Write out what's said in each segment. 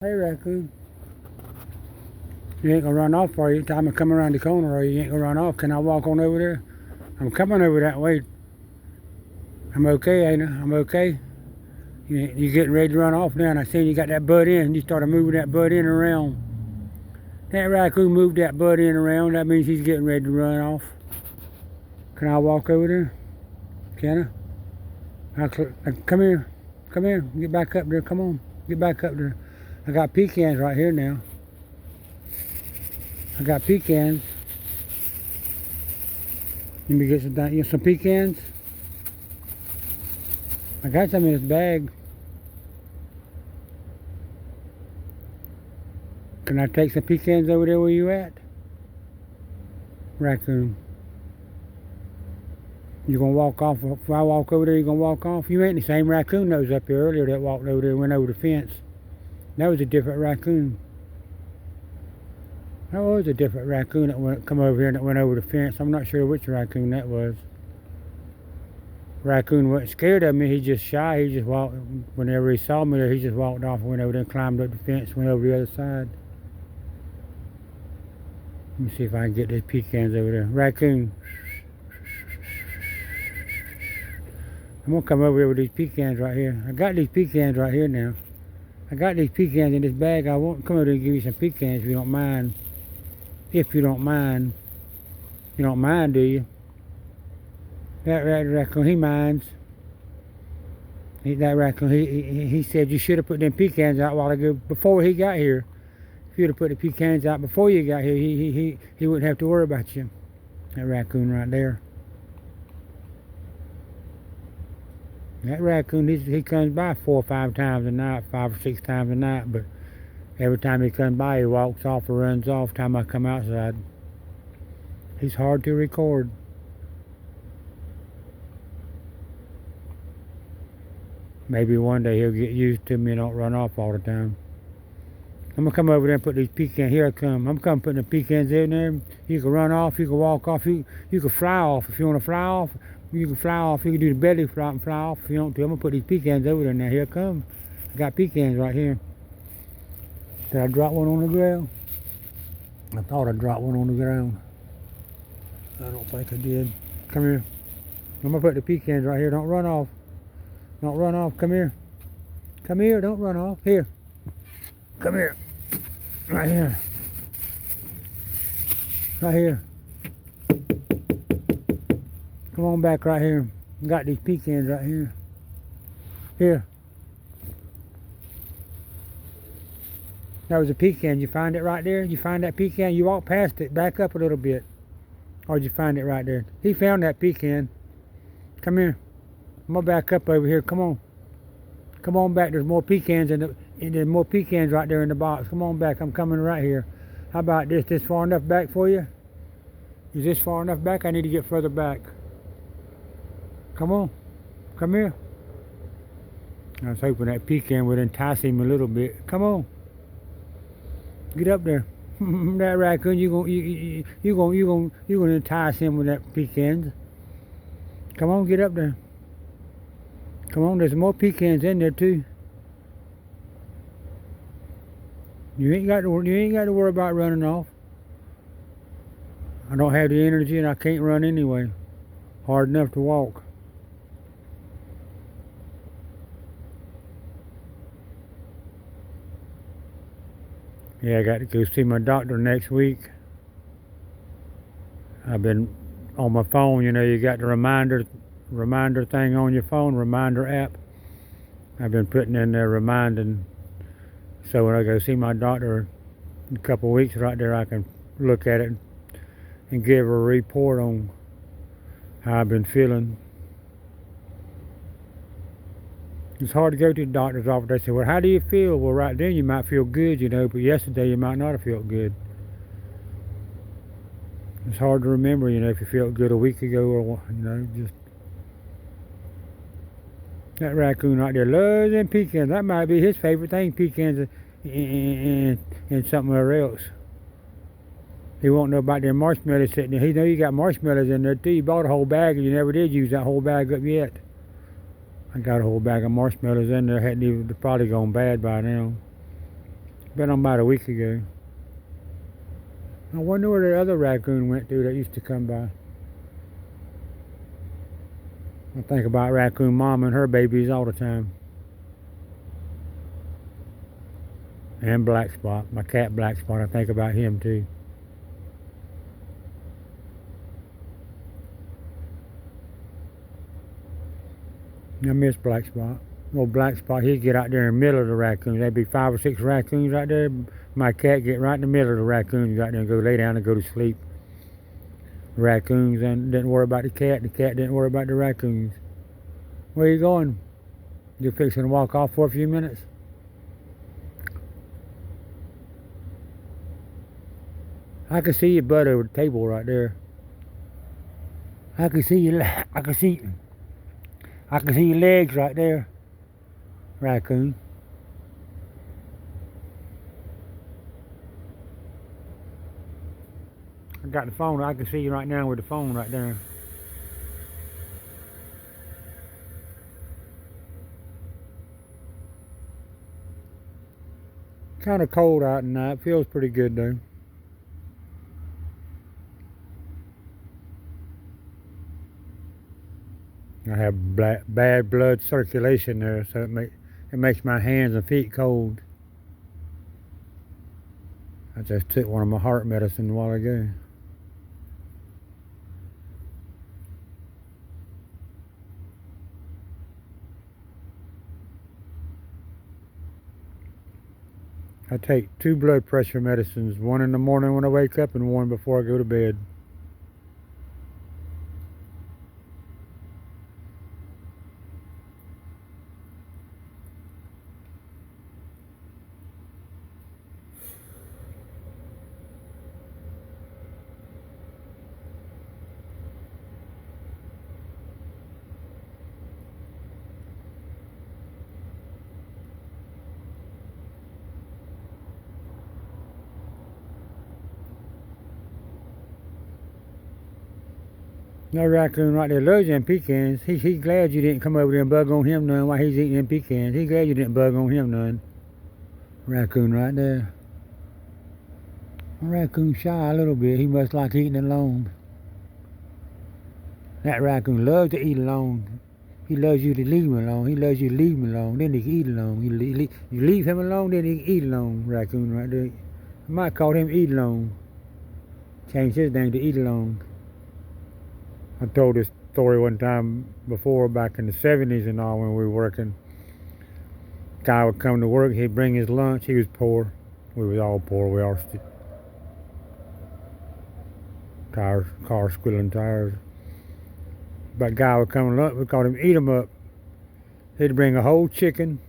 Hey, Raccoon. You ain't gonna run off, are you? Time to come around the corner, or you ain't gonna run off. Can I walk on over there? I'm coming over that way. I'm okay, ain't I? I'm okay. You getting ready to run off now, and I seen you got that butt in. You started moving that butt in around. That raccoon moved that butt in around. That means he's getting ready to run off. Can I walk over there? Can I come here. Come here. Get back up there. Come on. Get back up there. I got pecans right here now. I got pecans. Let me get some pecans. I got some in this bag. Can I take some pecans over there where you at? Raccoon. You gonna walk off? If I walk over there, you gonna walk off? You ain't the same raccoon that was up here earlier that walked over there and went over the fence. That was a different raccoon. That was a different raccoon that come over here and that went over the fence. I'm not sure which raccoon that was. Raccoon wasn't scared of me. He just shy. He just walked. Whenever he saw me there, he just walked off and went over there and climbed up the fence, went over the other side. Let me see if I can get these pecans over there. Raccoon. I'm gonna come over here with these pecans right here. I got these pecans right here now. I got these pecans in this bag. I won't come over there and give you some pecans if you don't mind. If you don't mind. You don't mind, do you? That raccoon, he minds. That raccoon, he said you should have put them pecans out a while ago before he got here. If you'd have put the pecans out before you got here, he wouldn't have to worry about you. That raccoon right there. That raccoon, he comes by 4 or 5 times a night, 5 or 6 times a night, but every time he comes by, he walks off or runs off. Time I come outside, he's hard to record. Maybe one day he'll get used to me and don't run off all the time. I'm gonna come over there and put these pecans. Here I come. I'm coming putting the pecans in there. You can run off. You can walk off. You can fly off if you want to fly off. You can fly off. You can do the belly flop and fly off if you want to. I'm gonna put these pecans over there now. Here I come. I got pecans right here. Did I drop one on the ground? I thought I dropped one on the ground. I don't think I did. Come here. I'm gonna put the pecans right here. Don't run off. Don't run off. Come here. Come here. Don't run off. Here. Come here. Right here. Right here. Come on back right here. Got these pecans right here. Here. That was a pecan. You find it right there? You find that pecan? You walk past it. Back up a little bit. Or did you find it right there? He found that pecan. Come here. I'm gonna back up over here. Come on. Come on back. There's more pecans there's more pecans right there in the box. Come on back. I'm coming right here. How about this? This far enough back for you? Is this far enough back? I need to get further back. Come on. Come here. I was hoping that pecan would entice him a little bit. Come on. Get up there. That raccoon, you gonna entice him with that pecans. Come on, get up there. Come on, there's more pecans in there too. You ain't got to worry about running off. I don't have the energy and I can't run anyway. Hard enough to walk. Yeah, I got to go see my doctor next week. I've been on my phone, you got the reminder thing on your phone, reminder app. I've been putting in there reminding, so when I go see my doctor in a couple of weeks right there, I can look at it and give her a report on how I've been feeling. It's hard to go to the doctor's office. They say, well, how do you feel? Well, right then you might feel good, but yesterday you might not have felt good. It's hard to remember, if you felt good a week ago or, just. That raccoon right there loves them pecans. That might be his favorite thing, pecans and something else. He won't know about them marshmallows sitting there. He know you got marshmallows in there too. You bought a whole bag and you never did use that whole bag up yet. I got a whole bag of marshmallows in there. They're probably gone bad by now. Been on about a week ago. I wonder where the other raccoon went to that used to come by. I think about Raccoon Mom and her babies all the time. And Black Spot, my cat Black Spot, I think about him too. I miss Black Spot. Old Black Spot, he'd get out there in the middle of the raccoons. There'd be 5 or 6 raccoons out there. My cat get right in the middle of the raccoons, go out there and go lay down and go to sleep. The raccoons and didn't worry about the cat didn't worry about the raccoons. Where you going? You fixing to walk off for a few minutes? I can see your butt over the table right there. I can see your legs right there, raccoon. I got the phone. I can see you right now with the phone right there. Kind of cold out tonight. Feels pretty good though. I have bad blood circulation there, so it makes my hands and feet cold. I just took one of my heart medicine a while ago. I take 2 blood pressure medicines, one in the morning when I wake up and one before I go to bed. That raccoon right there loves them pecans. He's glad you didn't come over there and bug on him none while he's eating them pecans. He's glad you didn't bug on him none. Raccoon right there. Raccoon shy a little bit. He must like eating alone. That raccoon loves to eat alone. He loves you to leave him alone. He loves you to leave him alone. Then he can eat alone. You leave him alone, then he can eat alone. Raccoon right there. I might call him Eat Alone. Change his name to Eat Alone. I told this story one time before, back in the 70s and all, when we were working. Guy would come to work, he'd bring his lunch. He was poor. We was all poor. We all car squealing tires. But guy would come to lunch, we called him Eat 'em Up. He'd bring a whole chicken,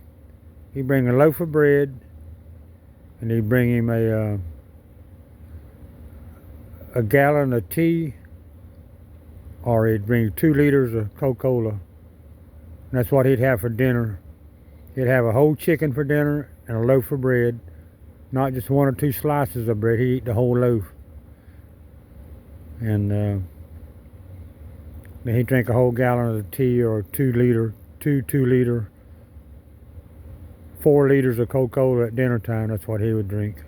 he'd bring a loaf of bread, and he'd bring him a gallon of tea, or he'd bring 2 liters of Coca-Cola. And that's what he'd have for dinner. He'd have a whole chicken for dinner and a loaf of bread, not just 1 or 2 slices of bread. He'd eat the whole loaf. And then he'd drink a whole gallon of tea, or 2 liter, 4 liters of Coca-Cola at dinner time. That's what he would drink.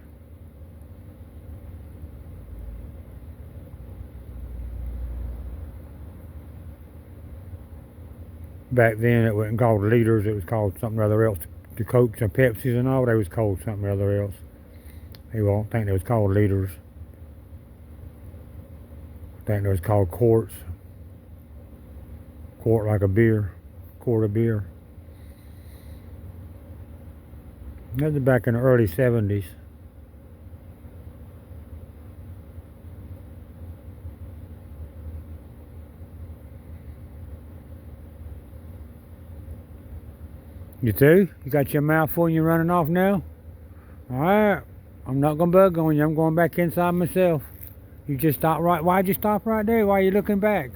Back then it wasn't called liters, it was called something or other else. The Cokes and Pepsis and all, they was called something or other else. They won't think it was called liters. I think it was called quarts. Quart like a beer, quart of beer. That was back in the early 70s. You through? You got your mouth full and you're running off now? Alright. I'm not going to bug on you. I'm going back inside myself. You just stop right. Why'd you stop right there? Why are you looking back?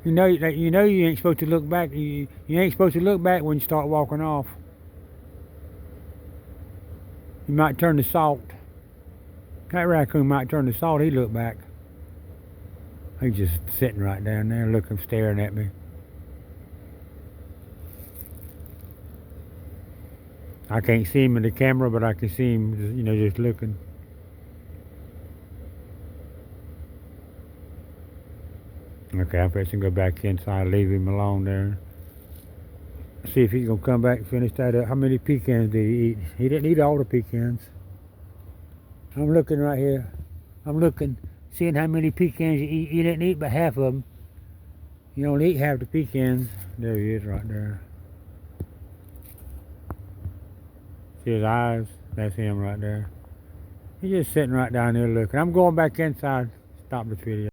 You know you ain't supposed to look back. You ain't supposed to look back when you start walking off. You might turn to salt. That raccoon might turn to salt. He look back. He's just sitting right down there looking, staring at me. I can't see him in the camera, but I can see him, you know, just looking. Okay, I'm fixing to go back inside, leave him alone there. See if he's gonna come back and finish that up. How many pecans did he eat? He didn't eat all the pecans. I'm looking right here. I'm looking, seeing how many pecans you eat. He didn't eat but half of them. You only eat half the pecans. There he is right there. See his eyes? That's him right there. He's just sitting right down there looking. I'm going back inside. Stop the video.